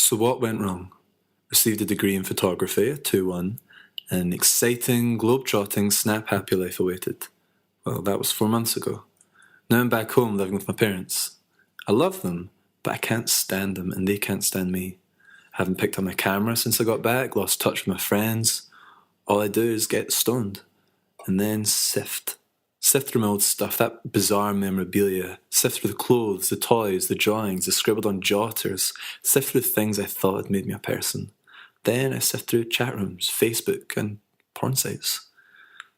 So what went wrong? Received a degree in photography, a 2-1, and an exciting, globe-trotting, snap-happy life awaited. Well, that was 4 months ago. Now I'm back home living with my parents. I love them, but I can't stand them and they can't stand me. I haven't picked up my camera since I got back, lost touch with my friends. All I do is get stoned and then sift. Sift through my old stuff, that bizarre memorabilia. Sift through the clothes, the toys, the drawings, the scribbled on jotters. Sift through the things I thought had made me a person. Then I sift through chat rooms, Facebook and porn sites.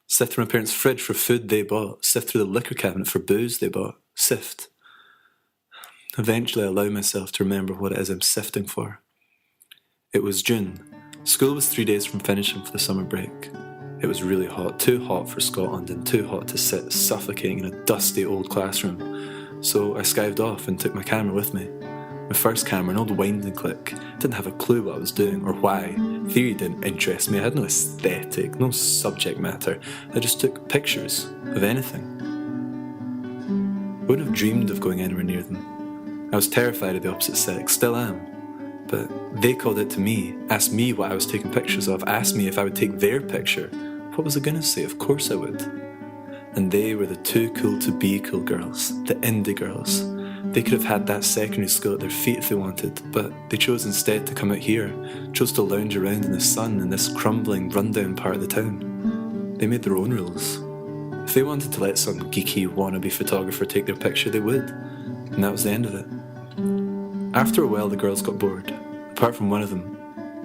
Sift through my parents' fridge for food they bought. Sift through the liquor cabinet for booze they bought. Sift. Eventually I allow myself to remember what it is I'm sifting for. It was June. School was 3 days from finishing for the summer break. It was really hot, too hot for Scotland and too hot to sit suffocating in a dusty old classroom. So I skived off and took my camera with me. My first camera, an old winding click. Didn't have a clue what I was doing or why. Theory didn't interest me. I had no aesthetic, no subject matter. I just took pictures of anything. I wouldn't have dreamed of going anywhere near them. I was terrified of the opposite sex, still am. But they called it to me, asked me what I was taking pictures of, asked me if I would take their picture. What was I going to say? Of course I would. And they were the too cool to be cool girls, the indie girls. They could have had that secondary school at their feet if they wanted, but they chose instead to come out here, chose to lounge around in the sun in this crumbling, rundown part of the town. They made their own rules. If they wanted to let some geeky wannabe photographer take their picture, they would. And that was the end of it. After a while, the girls got bored, apart from one of them.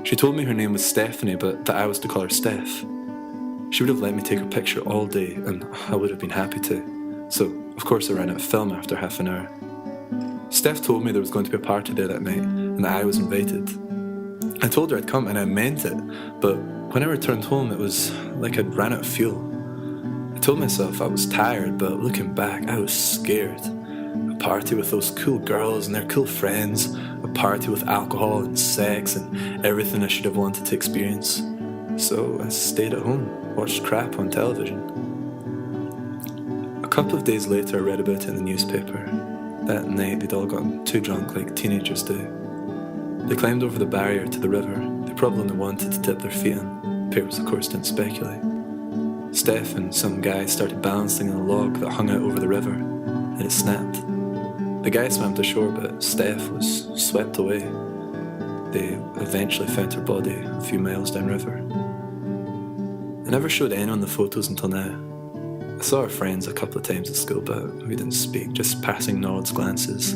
She told me her name was Stephanie, but that I was to call her Steph. She would have let me take her picture all day, and I would have been happy to. So, of course, I ran out of film after half an hour. Steph told me there was going to be a party there that night, and that I was invited. I told her I'd come, and I meant it, but when I returned home, it was like I'd ran out of fuel. I told myself I was tired, but looking back, I was scared. A party with those cool girls and their cool friends, a party with alcohol and sex and everything I should have wanted to experience. So I stayed at home, watched crap on television. A couple of days later I read about it in the newspaper. That night they'd all gotten too drunk like teenagers do. They climbed over the barrier to the river. They probably only wanted to dip their feet in. Parents of course didn't speculate. Steph and some guy started balancing on a log that hung out over the river, and it snapped. The guy swam to shore, but Steph was swept away. They eventually found her body a few miles downriver. I never showed anyone the photos until now. I saw our friends a couple of times at school, but we didn't speak, just passing nods, glances.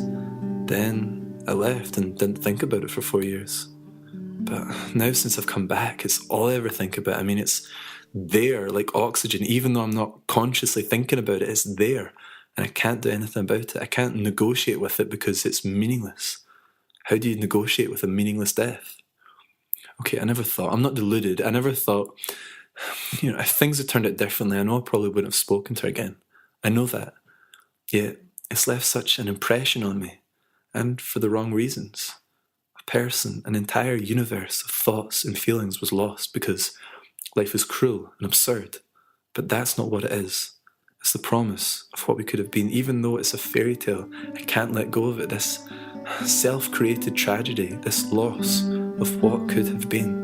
Then I left and didn't think about it for 4 years. But now since I've come back, it's all I ever think about. I mean, it's there, like oxygen. Even though I'm not consciously thinking about it, it's there. And I can't do anything about it. I can't negotiate with it because it's meaningless. How do you negotiate with a meaningless death? Okay, I never thought, I'm not deluded, I never thought, if things had turned out differently, I know I probably wouldn't have spoken to her again. I know that. Yet, it's left such an impression on me, and for the wrong reasons. A person, an entire universe of thoughts and feelings was lost because life is cruel and absurd. But that's not what it is. It's the promise of what we could have been. Even though it's a fairy tale, I can't let go of it. This self-created tragedy, this loss of what could have been.